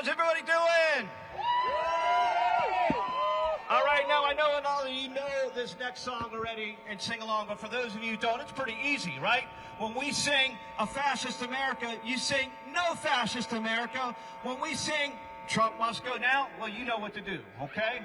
How's everybody doing? All right, now I know all of you know this next song already and sing along, but for those of you who don't, it's pretty easy, right? When we sing A Fascist America, you sing No Fascist America. When we sing Trump Must Go Now, well, you know what to do, okay?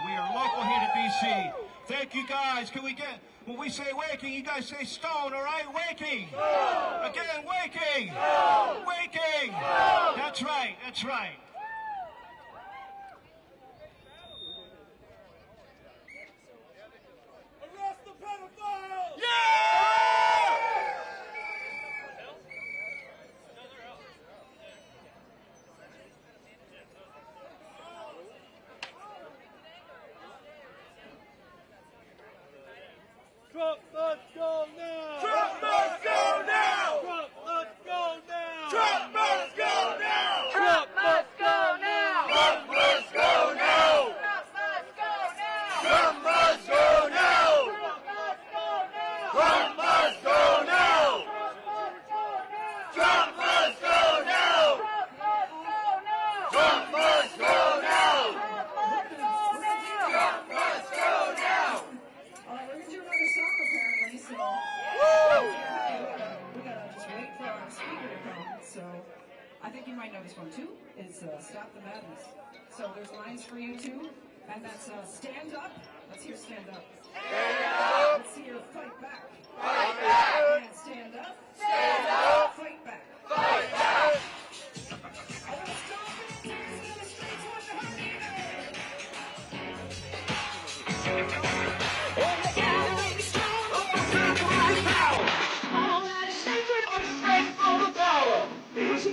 We are local here to DC. Thank you guys. Can we get, when we say waking, you guys say stone, all right? Waking. Again, waking. Waking. That's right. That's right. Arrest the pedophile! Trump must go now! Trump must go now! Trump must go now! Trump must go now! Trump must go now! Trump must go now! Trump must go now! Trump must go now! Trump must go now! Trump must go now! Trump must go now! We're going to do another song apparently, so we gotta just wait for our speaker to come. So I think you might know this one too. It's Stop the Madness. So there's lines for you too, and that's stand up. Let's hear stand up. Stand up! Let's hear fight back. Fight back! And stand up. Stand up! Fight back. Fight back! I wanna stop it. Take us to the streets with the honey. All that is sacred or straight from the power. It's a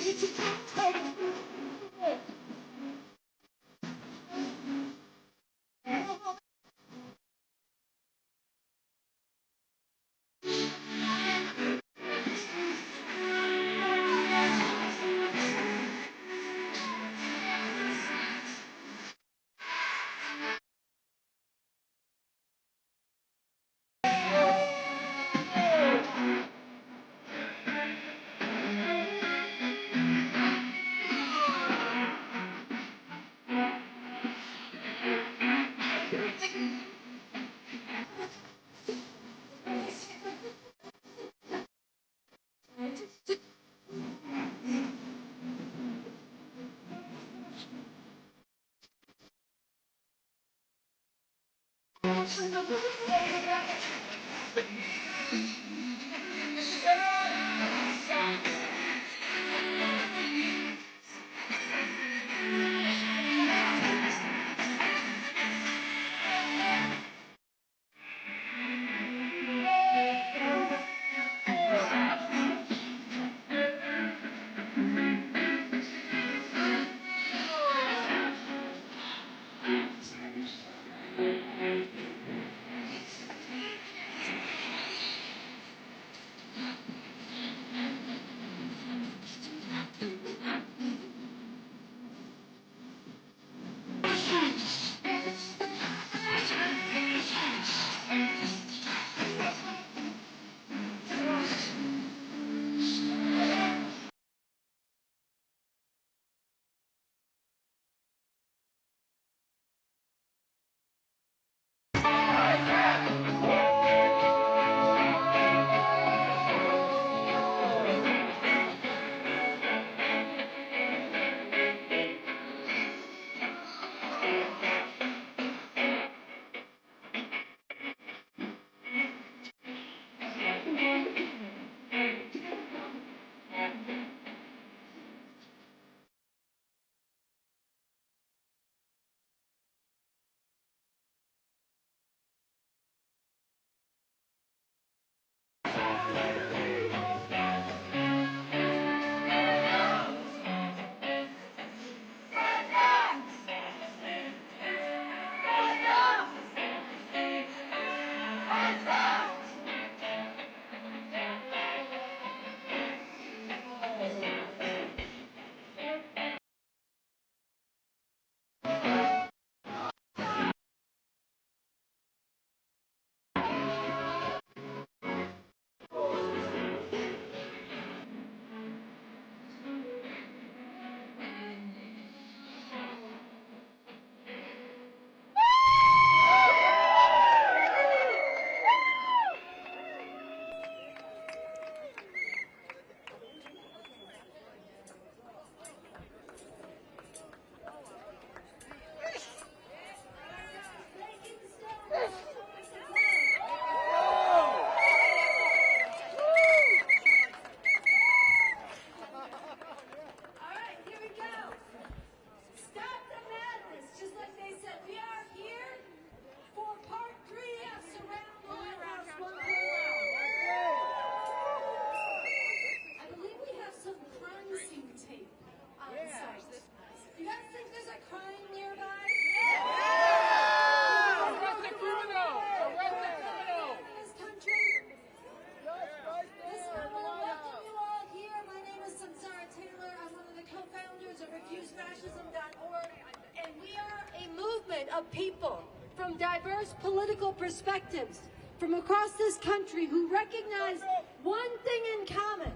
people from diverse political perspectives from across this country who recognize one thing in common,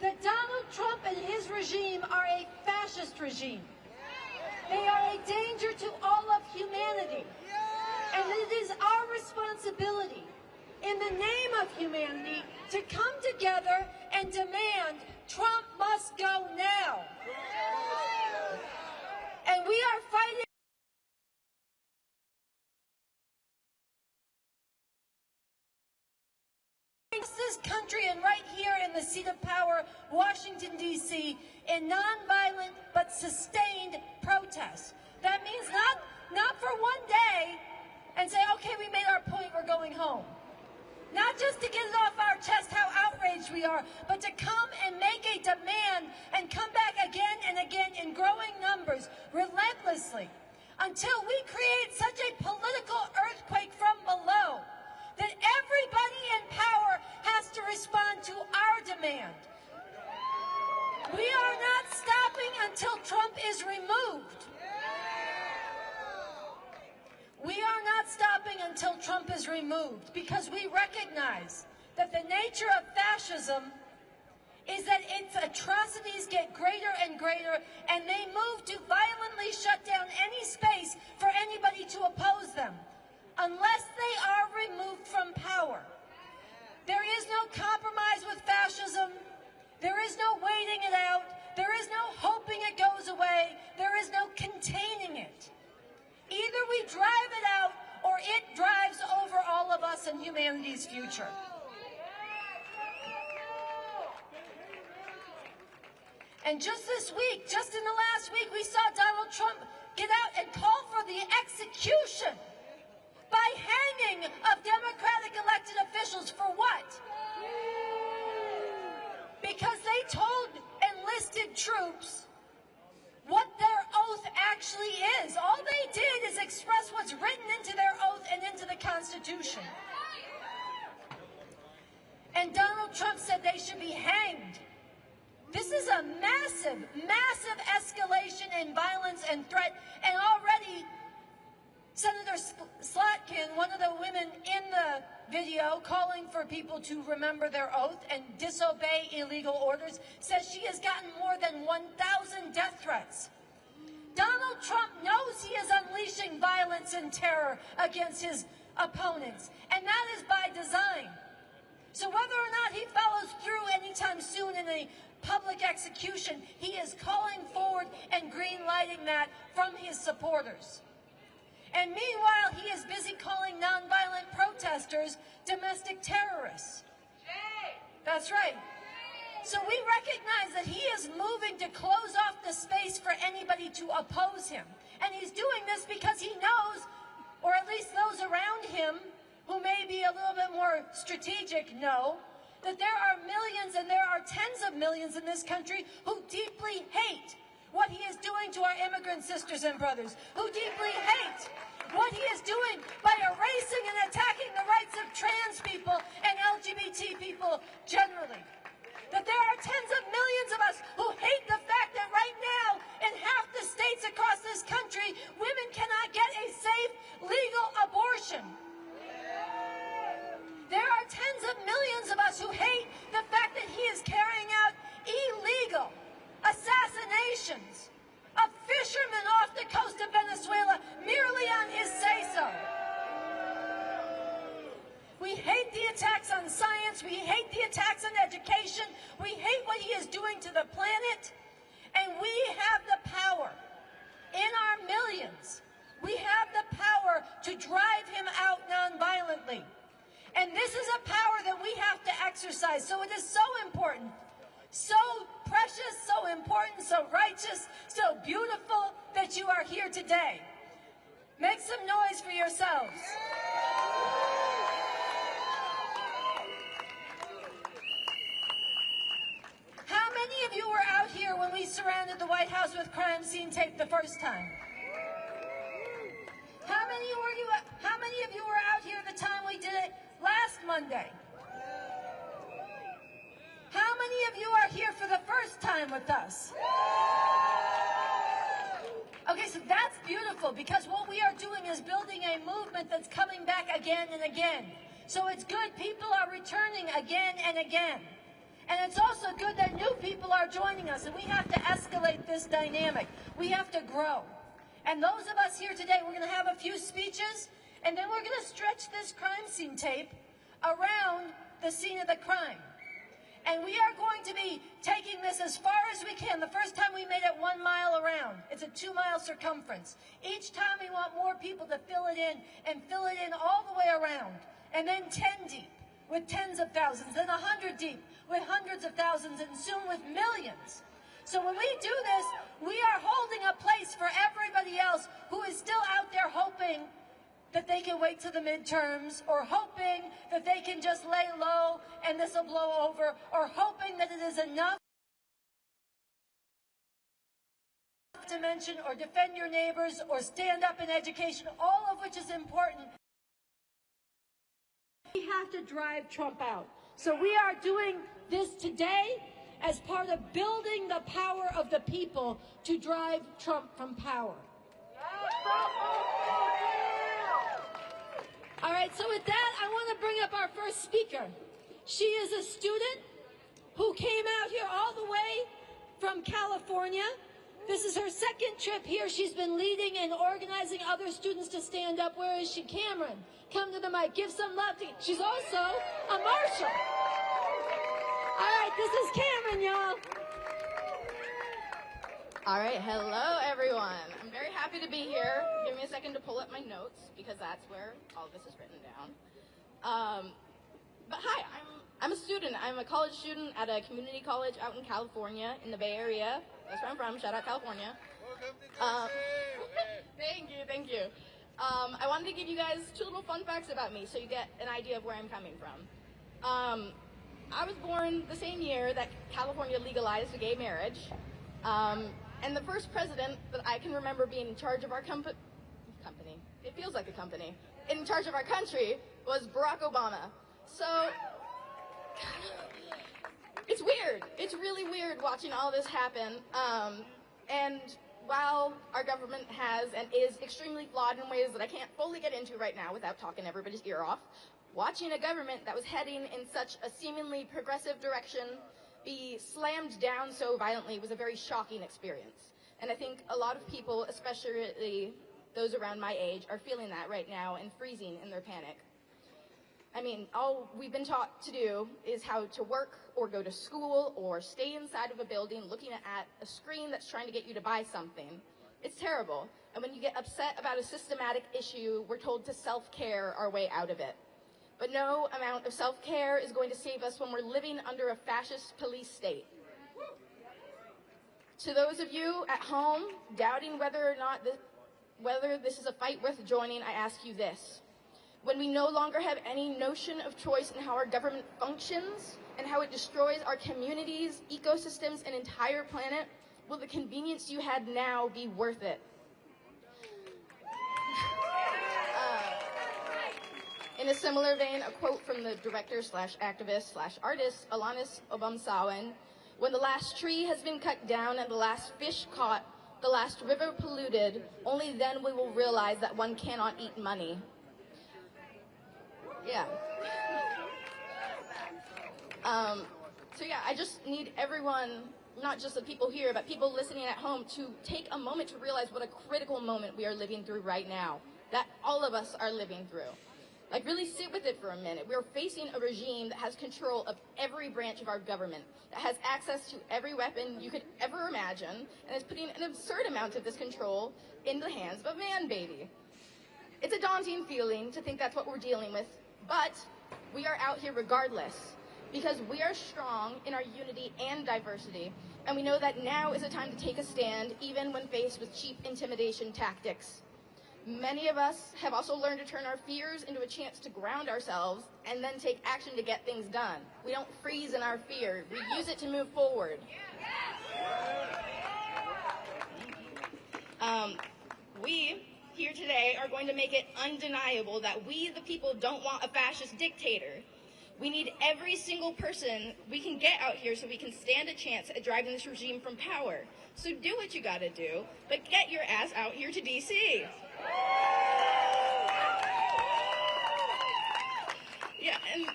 that Donald Trump and his regime are a fascist regime. They are a danger to all of humanity. And it is our responsibility, in the name of humanity, to come together and demand Trump must go now. And we are fighting this country and right here in the seat of power, Washington, D.C., in nonviolent but sustained protests. That means not for one day and say, okay, we made our point, we're going home. Not just to get it off our chest how outraged we are, but to come and make a demand and come back again and again in growing numbers, relentlessly, until we create such a political earthquake from below that everybody in power has to respond to our demand. We are not stopping until Trump is removed. We are not stopping until Trump is removed, because we recognize that the nature of fascism is that its atrocities get greater and greater, and they move to violently shut down any space for anybody to oppose them, unless they are removed from power. There is no compromise with fascism. There is no waiting it out. There is no hoping it goes away. There is no containing it. Either we drive it out, or it drives over all of us and humanity's future. And just this week, just in the last week, we saw Donald Trump get out and call for the execution by hanging of Democratic elected officials. For what? Because they told enlisted troops what their oath actually is. All they did is express what's written into their oath and into the Constitution. And Donald Trump said they should be hanged. This is a massive, massive escalation in violence and threat, and already Senator Slotkin, one of the women in the video calling for people to remember their oath and disobey illegal orders, says she has gotten more than 1,000 death threats. Donald Trump knows he is unleashing violence and terror against his opponents, and that is by design. So whether or not he follows through anytime soon in a public execution, he is calling forward and green-lighting that from his supporters. And meanwhile, he is busy calling nonviolent protesters domestic terrorists. That's right. So we recognize that he is moving to close off the space for anybody to oppose him. And he's doing this because he knows, or at least those around him who may be a little bit more strategic know, that there are millions and there are tens of millions in this country who deeply hate what he is doing to our immigrant sisters and brothers, who deeply hate what he is doing by erasing and attacking the rights of trans people and LGBT people generally. That there are tens of millions of us who hate the fact that right now in half the states across this country, women cannot get a safe, legal abortion. There are tens of millions of us who hate the fact that he is carrying out illegal assassinations of fishermen off the coast of Venezuela merely on his say-so. We hate the attacks on science. We hate the attacks on education. We hate what he is doing to the planet. And we have the power, in our millions, we have the power to drive him out nonviolently. And this is a power that we have to exercise. So it is so important, so precious, so important, so righteous, so beautiful that you are here today. Make some noise for yourselves. How many of you were out here when we surrounded the White House with crime scene tape the first time? How many of you were out here the time we did it last Monday? How many of you are here for the first time with us? Okay, so that's beautiful because what we are doing is building a movement that's coming back again and again. So it's good people are returning again and again. And it's also good that new people are joining us, and we have to escalate this dynamic. We have to grow. And those of us here today, we're going to have a few speeches, and then we're going to stretch this crime scene tape around the scene of the crime. And we are going to be taking this as far as we can. The first time we made it 1 mile around. It's a 2-mile circumference. Each time we want more people to fill it in and fill it in all the way around. And then 10 deep with tens of thousands, then 100 deep with hundreds of thousands, and soon with millions. So when we do this, we are holding a place for everybody else who is still out there hoping that they can wait to the midterms, or hoping that they can just lay low and this will blow over, or hoping that it is enough to mention or defend your neighbors or stand up in education, all of which is important. We have to drive Trump out. So we are doing this today as part of building the power of the people to drive Trump from power. All right, so with that, I want to bring up our first speaker. She is a student who came out here all the way from California. This is her second trip here. She's been leading and organizing other students to stand up. Where is she? Cameron, come to the mic. Give some love to. She's also a marshal. All right, this is Cameron, y'all. All right, hello everyone. I'm very happy to be here. Give me a second to pull up my notes because that's where all of this is written down. But hi, I'm a student. I'm a college student at a community college out in California in the Bay Area. That's where I'm from. Shout out California. Thank you. I wanted to give you guys 2 little fun facts about me so you get an idea of where I'm coming from. I was born the same year that California legalized gay marriage. And the first president that I can remember being in charge of our company, it feels like a company, in charge of our country was Barack Obama. So, it's weird. It's really weird watching all this happen. And while our government has and is extremely flawed in ways that I can't fully get into right now without talking everybody's ear off, watching a government that was heading in such a seemingly progressive direction be slammed down so violently was a very shocking experience. And I think a lot of people, especially those around my age, are feeling that right now and freezing in their panic. I mean, all we've been taught to do is how to work or go to school or stay inside of a building looking at a screen that's trying to get you to buy something. It's terrible. And when you get upset about a systematic issue, we're told to self-care our way out of it. But no amount of self-care is going to save us when we're living under a fascist police state. To those of you at home doubting whether this is a fight worth joining, I ask you this. When we no longer have any notion of choice in how our government functions and how it destroys our communities, ecosystems, and entire planet, will the convenience you had now be worth it? In a similar vein, a quote from the director/activist/artist Alanis Obamsawin: "When the last tree has been cut down and the last fish caught, the last river polluted, only then we will realize that one cannot eat money." Yeah. So yeah, I just need everyone, not just the people here, but people listening at home, to take a moment to realize what a critical moment we are living through right now, that all of us are living through. Like, really sit with it for a minute. We're facing a regime that has control of every branch of our government, that has access to every weapon you could ever imagine, and is putting an absurd amount of this control in the hands of a man baby. It's a daunting feeling to think that's what we're dealing with, but we are out here regardless, because we are strong in our unity and diversity, and we know that now is a time to take a stand, even when faced with cheap intimidation tactics. Many of us have also learned to turn our fears into a chance to ground ourselves and then take action to get things done. We don't freeze in our fear. We use it to move forward. We here today are going to make it undeniable that we, the people, don't want a fascist dictator. We need every single person we can get out here so we can stand a chance at driving this regime from power. So do what you gotta do, but get your ass out here to DC. Yeah, and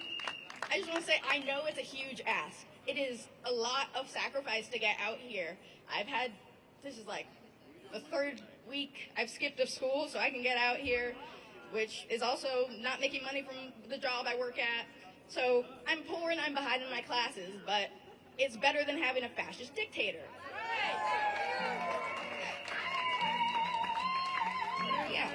I just want to say, I know it's a huge ask. It is a lot of sacrifice to get out here. This is like the third week I've skipped of school so I can get out here, which is also not making money from the job I work at. So I'm poor and I'm behind in my classes, but it's better than having a fascist dictator. Yeah.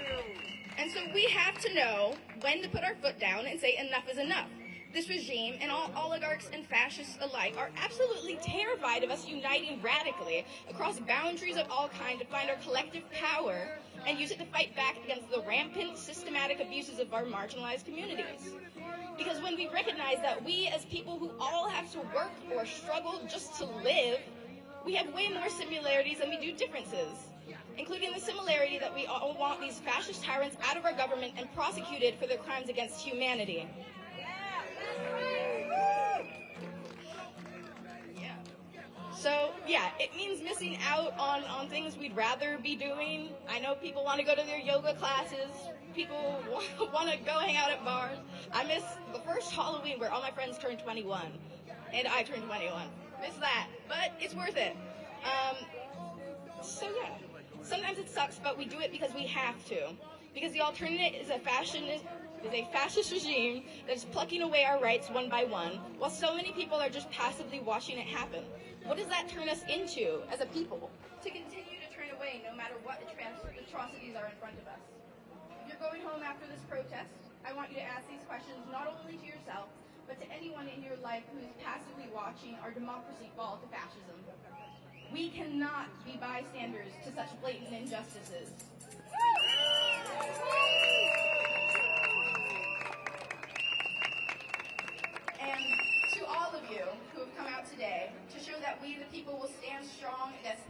And so we have to know when to put our foot down and say enough is enough. This regime and all oligarchs and fascists alike are absolutely terrified of us uniting radically across boundaries of all kinds to find our collective power and use it to fight back against the rampant, systematic abuses of our marginalized communities. Because when we recognize that we as people who all have to work or struggle just to live, we have way more similarities than we do differences, including the similarity that we all want these fascist tyrants out of our government and prosecuted for their crimes against humanity. So, yeah, it means missing out on things we'd rather be doing. I know people want to go to their yoga classes. People want to go hang out at bars. I miss the first Halloween where all my friends turned 21, and I turned 21. Miss that, but it's worth it. So, yeah, sometimes it sucks, but we do it because we have to. Because the alternative is a fascist regime that is plucking away our rights one by one, while so many people are just passively watching it happen. What does that turn us into as a people? To continue to turn away no matter what atrocities are in front of us. If you're going home after this protest, I want you to ask these questions not only to yourself, but to anyone in your life who is passively watching our democracy fall to fascism. We cannot be bystanders to such blatant injustices. And to all of you who have come out today to show that we the people will stand strong against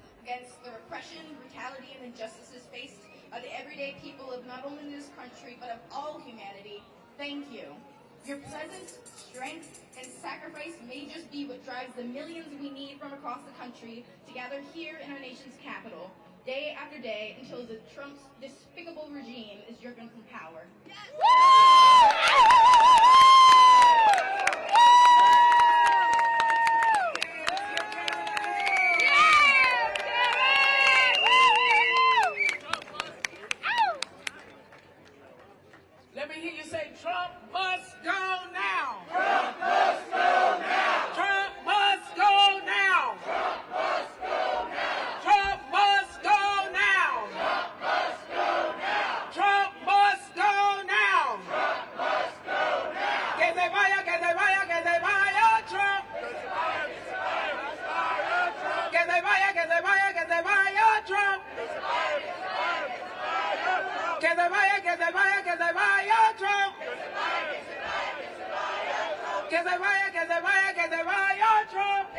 the repression, brutality, and injustices faced by the everyday people of not only this country, but of all humanity, thank you. Your presence, strength, and sacrifice may just be what drives the millions we need from across the country to gather here in our nation's capital, day after day, until the Trump's despicable regime is driven from power. Let me hear you say, Trump must go now. Trump must go now. Trump must go now. Trump must go now. Trump must go now. Trump must go now. Trump must go now. Que se vaya, que se vaya, que se vaya, Trump. Que se vaya, que se vaya, que se vaya, Trump. Que se vaya, que se vaya, que se vaya, Trump. Que se vaya, que se vaya, que se vaya, Trump.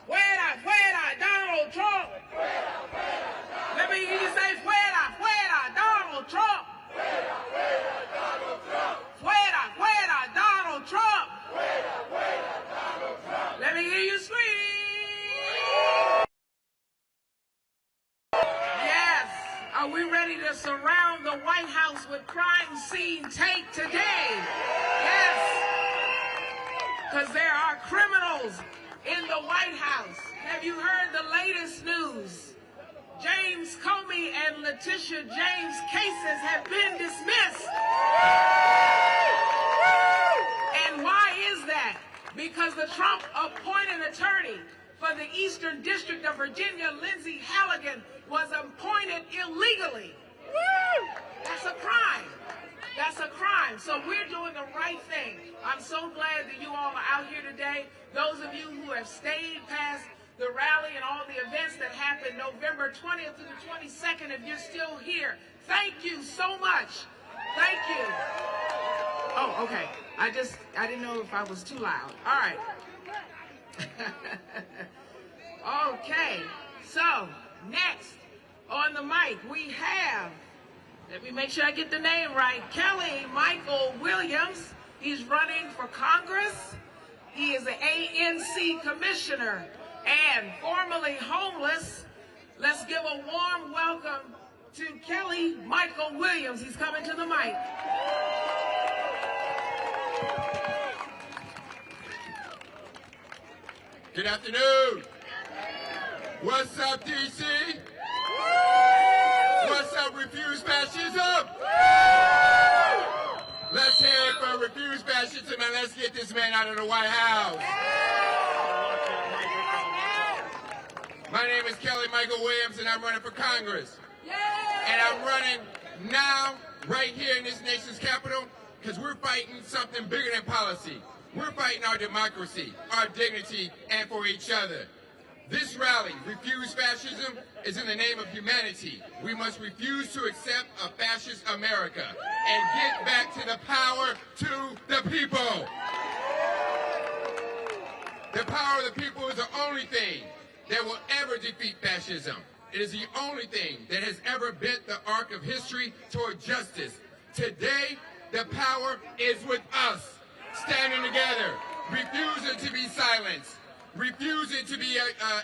Fuera, fuera, Donald Trump. Let me hear you say, fuera, fuera, Donald Trump. Fuera, fuera, Donald Trump. Let me hear you scream. Yes. Are we ready to surround the White House with crime scene tape today? Yes. Because there are criminals in the White House. Have you heard the latest news? James Comey and Letitia James' cases have been dismissed. And why is that? Because the Trump-appointed attorney for the Eastern District of Virginia, Lindsay Halligan, was appointed illegally. That's a crime. That's a crime. So we're doing the right thing. I'm so glad that you all are out here today. Those of you who have stayed past the rally and all the events that happened November 20th through the 22nd, if you're still here, thank you so much. Thank you. Oh, okay. I didn't know if I was too loud. All right. Okay. So, next, On the mic, we have, let me make sure I get the name right, Kelly Michael Williams. He's running for Congress. He is an ANC commissioner and formerly homeless. Let's give a warm welcome to Kelly Michael Williams. He's coming to the mic. Good afternoon. What's up, DC? What's up, Refuse Fascism? Let's hear it for Refuse Fascism, and let's get this man out of the White House. My name is Kelly Michael Williams, and I'm running for Congress. And I'm running now, right here in this nation's capital, because we're fighting something bigger than policy. We're fighting our democracy, our dignity, and for each other. This rally, Refuse Fascism, is in the name of humanity. We must refuse to accept a fascist America and get back to the power to the people. The power of the people is the only thing that will ever defeat fascism. It is the only thing that has ever bent the arc of history toward justice. Today, the power is with us. Standing together, refusing to be silenced, refusing to be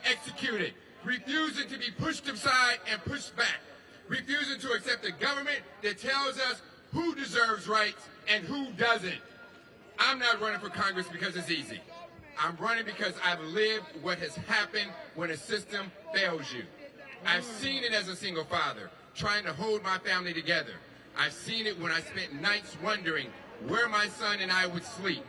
executed, refusing to be pushed aside and pushed back, refusing to accept a government that tells us who deserves rights and who doesn't. I'm not running for Congress because it's easy. I'm running because I've lived what has happened when a system fails you. I've seen it as a single father, trying to hold my family together. I've seen it when I spent nights wondering where my son and I would sleep.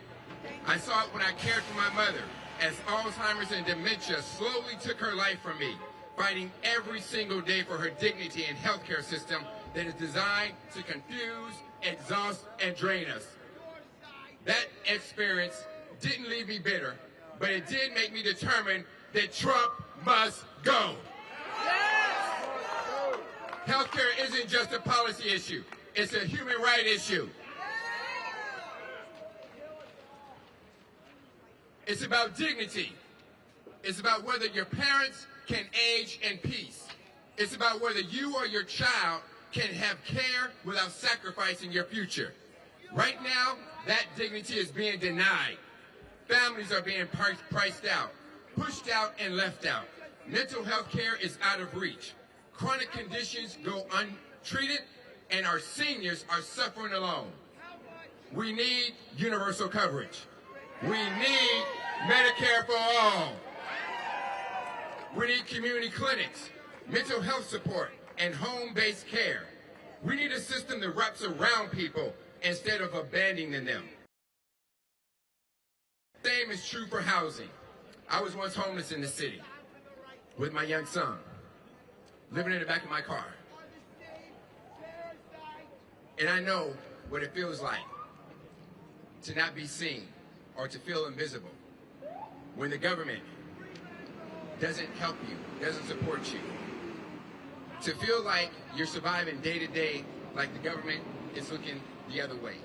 I saw it when I cared for my mother, as Alzheimer's and dementia slowly took her life from me, fighting every single day for her dignity and healthcare system that is designed to confuse, exhaust, and drain us. That experience didn't leave me bitter, but it did make me determined that Trump must go. Healthcare isn't just a policy issue, it's a human right issue. It's about dignity. It's about whether your parents can age in peace. It's about whether you or your child can have care without sacrificing your future. Right now, that dignity is being denied. Families are being priced out, pushed out, and left out. Mental health care is out of reach. Chronic conditions go untreated, and our seniors are suffering alone. We need universal coverage. We need Medicare for all. We need community clinics, mental health support, and home-based care. We need a system that wraps around people instead of abandoning them. The same is true for housing. I was once homeless in the city with my young son, living in the back of my car. And I know what it feels like to not be seen or to feel invisible when the government doesn't help you, doesn't support you. To feel like you're surviving day to day like the government is looking the other way.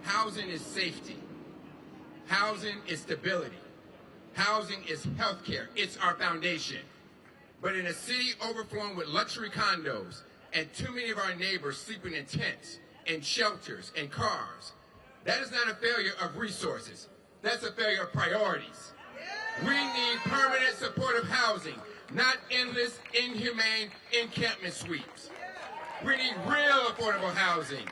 Housing is safety. Housing is stability. Housing is health care. It's our foundation. But in a city overflowing with luxury condos and too many of our neighbors sleeping in tents and shelters and cars, that is not a failure of resources. That's a failure of priorities. We need permanent supportive housing, not endless, inhumane encampment sweeps. We need real affordable housing,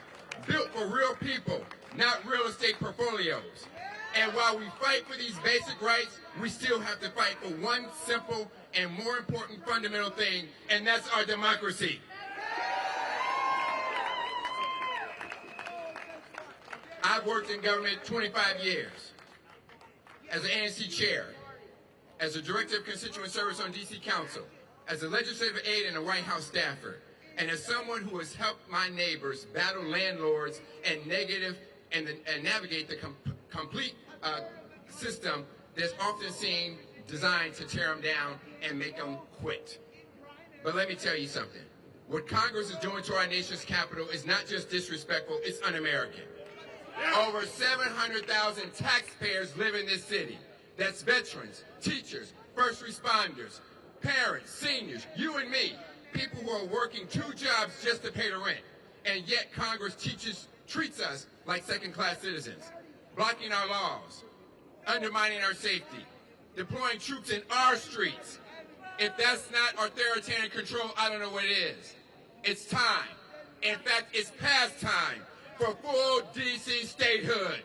built for real people, not real estate portfolios. And while we fight for these basic rights, we still have to fight for one simple and more important fundamental thing, and that's our democracy. I've worked in government 25 years as an ANC chair, as a director of constituent service on DC Council, as a legislative aide and a White House staffer, and as someone who has helped my neighbors battle landlords and navigate the complete system that's often seen designed to tear them down and make them quit. But let me tell you something. What Congress is doing to our nation's capital is not just disrespectful, it's un-American. Over 700,000 taxpayers live in this city. That's veterans, teachers, first responders, parents, seniors, you and me. people who are working 2 jobs just to pay the rent. And yet Congress treats us like second-class citizens, blocking our laws, undermining our safety, deploying troops in our streets. If that's not authoritarian control, I don't know what it is. It's time. In fact, it's past time for full D.C. statehood.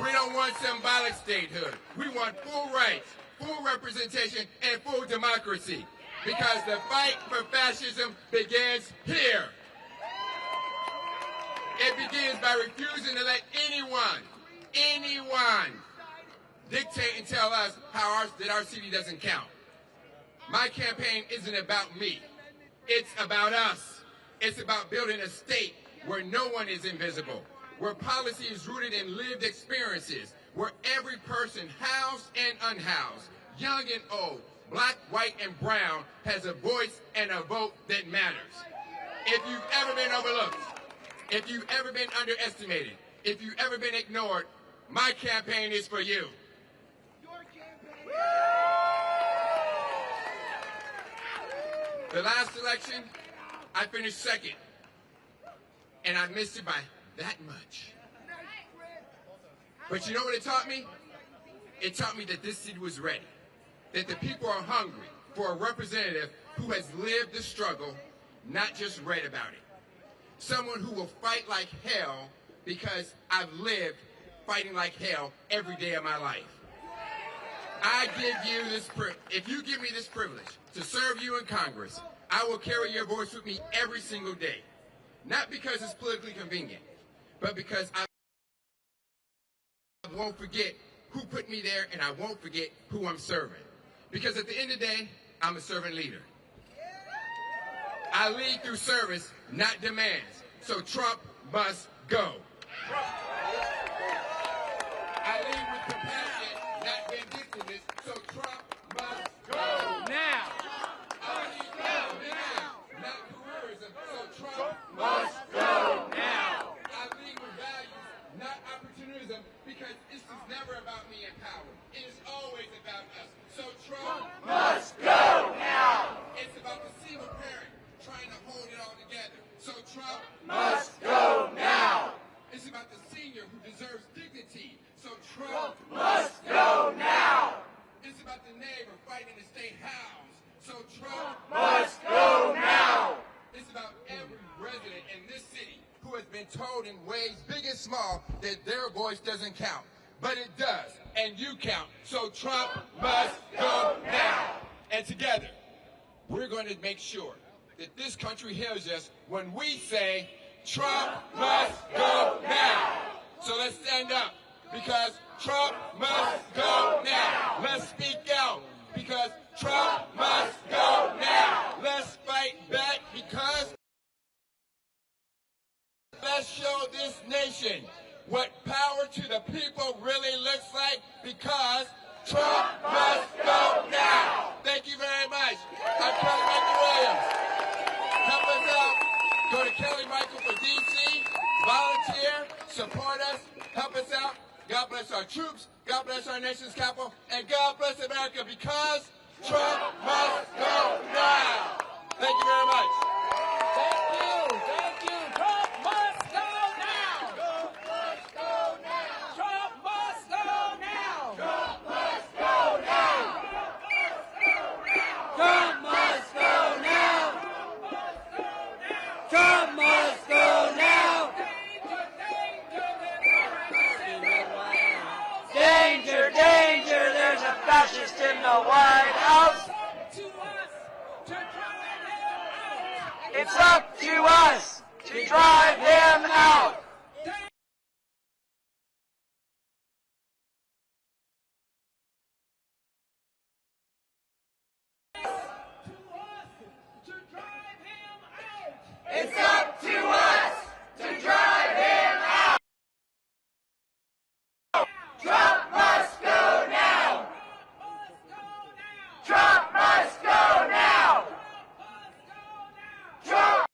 We don't want symbolic statehood. We want full rights, full representation, and full democracy. Because the fight for fascism begins here. It begins by refusing to let anyone dictate and tell us that our city doesn't count. My campaign isn't about me. It's about us. It's about building a state where no one is invisible, where policy is rooted in lived experiences, where every person, housed and unhoused, young and old, black, white, and brown, has a voice and a vote that matters. If you've ever been overlooked, if you've ever been underestimated, if you've ever been ignored, my campaign is for you. The last election, I finished second, and I missed it by that much. But you know what it taught me? It taught me that this city was ready, that the people are hungry for a representative who has lived the struggle, not just read about it. Someone who will fight like hell because I've lived fighting like hell every day of my life. I give you this if you give me this privilege to serve you in Congress, I will carry your voice with me every single day. Not because it's politically convenient, but because I won't forget who put me there, and I won't forget who I'm serving. Because at the end of the day, I'm a servant leader. I lead through service, not demands. So Trump must go. I lead with compassion, not vindictiveness. So Trump must go. Now. I lead now, not terrorism. So Trump must go. Now. I lead with values, not opportunism, because this is never about me and power. It is always about us. So Trump must go now. It's about the single parent trying to hold it all together. So Trump must go now. It's about the senior who deserves dignity. So Trump must go now. It's about the neighbor fighting to stay housed. So Trump must go now. It's about every resident in this city who has been told in ways big and small that their voice doesn't count. But it does, and you count. So Trump must go now. And together, we're going to make sure that this country hears us when we say, Trump must go now. So let's stand up, because Trump must go now. Let's speak out, because Trump must go now. Let's fight back, because let's show this nation what power to the people really looks like, because Trump must go now. Thank you very much. I'm Kelly Michael Williams. Help us out. Go to Kelly Michael for DC. Volunteer. Support us. Help us out. God bless our troops. God bless our nation's capital. And God bless America, because Trump must go now. Thank you very much. Thank you. Thank you. Trump must go now. Trump must go now. Trump must go now. Trump must go now. Trump must go now. Trump must go now. Danger, danger, there's a fascist in the White House. It's up to us to drive him out. It's up to us to drive him out. Trump must go now. Trump must go now. Trump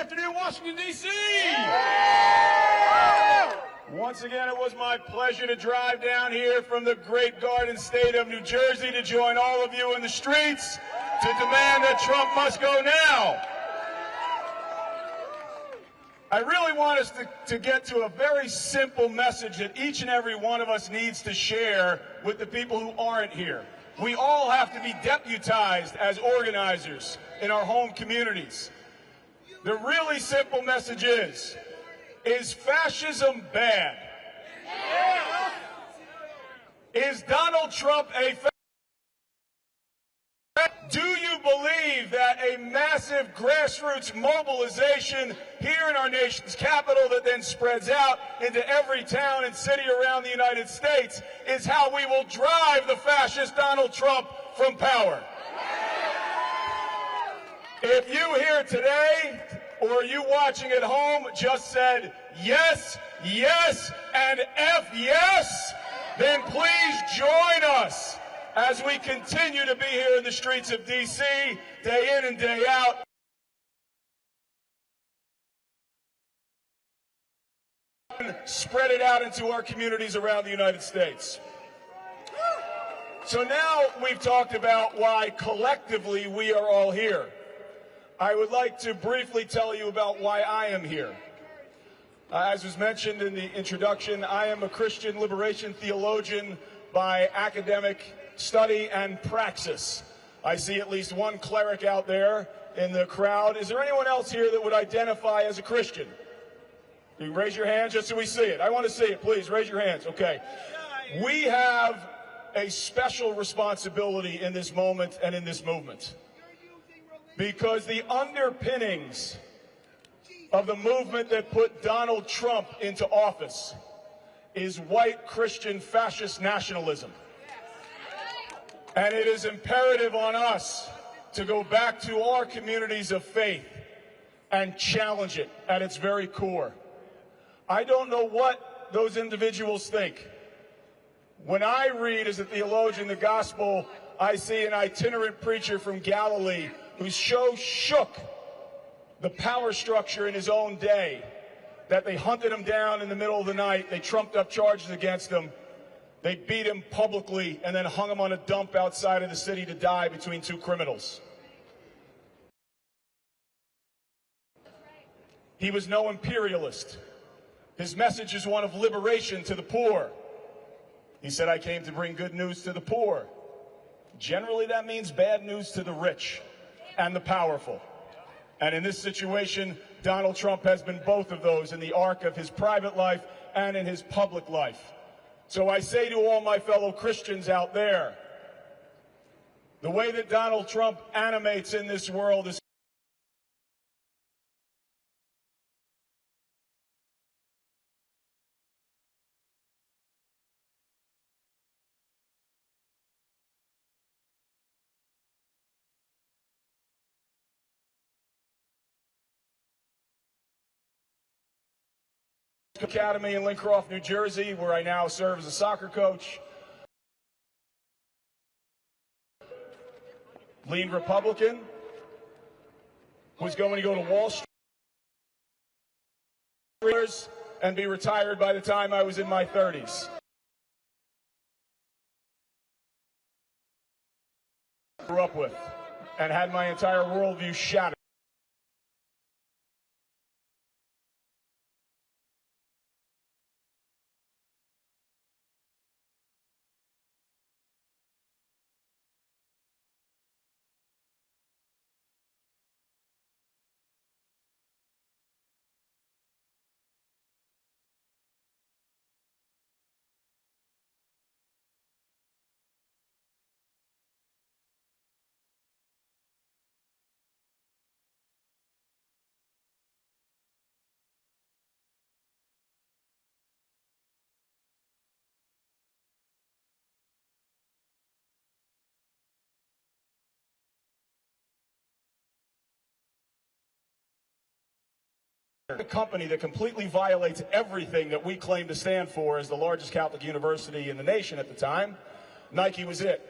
afternoon, Washington, D.C. Once again, it was my pleasure to drive down here from the great Garden State of New Jersey to join all of you in the streets to demand that Trump must go now. I really want us to get to a very simple message that each and every one of us needs to share with the people who aren't here. We all have to be deputized as organizers in our home communities. The really simple message is fascism bad? Is Donald Trump a fascist? Do you believe that a massive grassroots mobilization here in our nation's capital that then spreads out into every town and city around the United States is how we will drive the fascist Donald Trump from power? If you here today, or you watching at home, just said yes, yes, and F yes, then please join us as we continue to be here in the streets of D.C. day in and day out. Spread it out into our communities around the United States. So now we've talked about why collectively we are all here. I would like to briefly tell you about why I am here. As was mentioned in the introduction, I am a Christian liberation theologian by academic study and praxis. I see at least one cleric out there in the crowd. Is there anyone else here that would identify as a Christian? You can raise your hand just so we see it. I want to see it. Please raise your hands. Okay. We have a special responsibility in this moment and in this movement, because the underpinnings of the movement that put Donald Trump into office is white Christian fascist nationalism. And it is imperative on us to go back to our communities of faith and challenge it at its very core. I don't know what those individuals think. When I read as a theologian the gospel, I see an itinerant preacher from Galilee who so shook the power structure in his own day that they hunted him down in the middle of the night, they trumped up charges against him, they beat him publicly, and then hung him on a dump outside of the city to die between two criminals. He was no imperialist. His message is one of liberation to the poor. He said, I came to bring good news to the poor. Generally, that means bad news to the rich and the powerful. And in this situation, Donald Trump has been both of those in the arc of his private life and in his public life. So I say to all my fellow Christians out there, the way that Donald Trump animates in this world is Academy in Lincroft, New Jersey, where I now serve as a soccer coach. Lean Republican, was going to go to Wall Street and be retired by the time I was in my 30s. Grew up with and had my entire worldview shattered. A company that completely violates everything that we claim to stand for as the largest Catholic university in the nation at the time. Nike was it.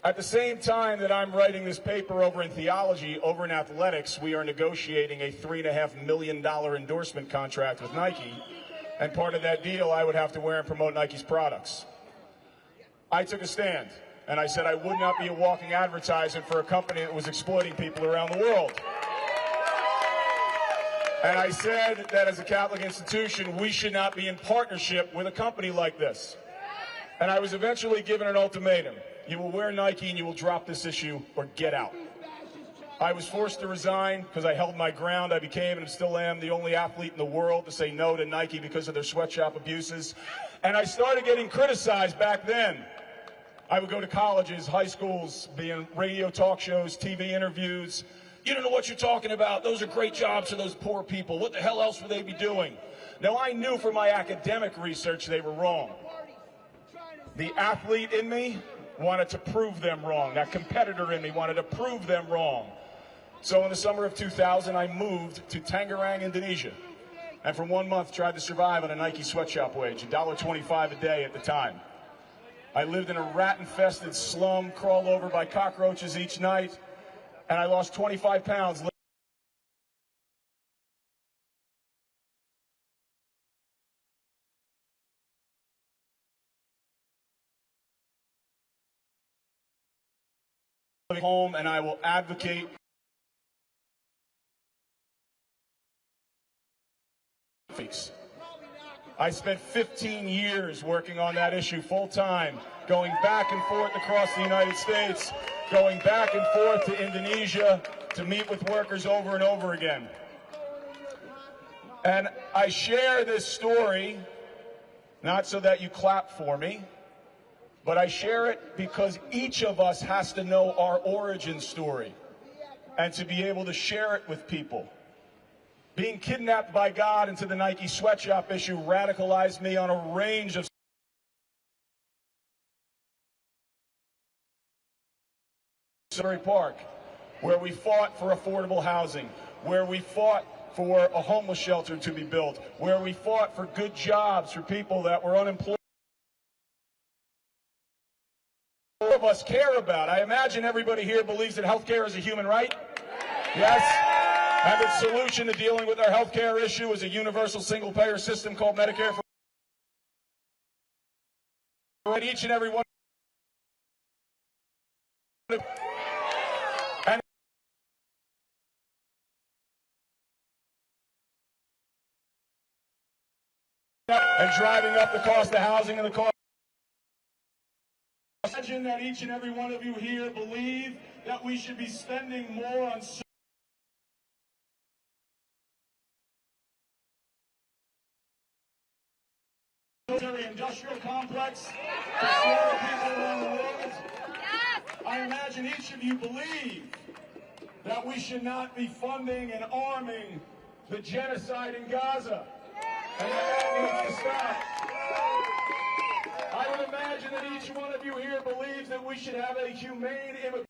At the same time that I'm writing this paper over in theology, over in athletics, we are negotiating a $3.5 million endorsement contract with Nike. And part of that deal, I would have to wear and promote Nike's products. I took a stand, and I said I would not be a walking advertisement for a company that was exploiting people around the world. And I said that as a Catholic institution, we should not be in partnership with a company like this. And I was eventually given an ultimatum. You will wear Nike and you will drop this issue or get out. I was forced to resign because I held my ground. I became and still am the only athlete in the world to say no to Nike because of their sweatshop abuses. And I started getting criticized back then. I would go to colleges, high schools, be in radio talk shows, TV interviews. You don't know what you're talking about. Those are great jobs for those poor people. What the hell else would they be doing? Now, I knew from my academic research they were wrong. The athlete in me wanted to prove them wrong. That competitor in me wanted to prove them wrong. So in the summer of 2000, I moved to Tangerang, Indonesia. And for 1 month, tried to survive on a Nike sweatshop wage, $1.25 a day at the time. I lived in a rat-infested slum, crawled over by cockroaches each night, and I lost 25 pounds. Home, and I will advocate I spent 15 years working on that issue full-time, going back and forth across the United States, going back and forth to Indonesia to meet with workers over and over again. And I share this story not so that you clap for me, but I share it because each of us has to know our origin story and to be able to share it with people. Being kidnapped by God into the Nike sweatshop issue radicalized me on a range of Park, where we fought for affordable housing, where we fought for a homeless shelter to be built, where we fought for good jobs for people that were unemployed. All of us care about. I imagine everybody here believes that health care is a human right. Yes? And the solution to dealing with our health care issue is a universal single-payer system called Medicare for each and every one. And driving up the cost of housing and the cost. Imagine that each and every one of you here believe that we should be spending more on military industrial complex to slaughter people around the world. I imagine each of you believe that we should not be funding and arming the genocide in Gaza. And that needs to stop. I would imagine that each one of you here believes that we should have a humane immigration.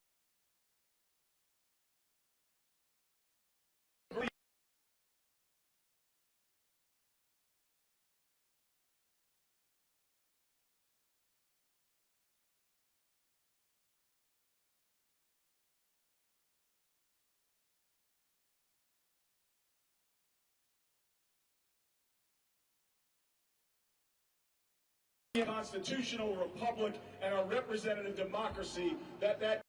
Constitutional republic and a representative democracy that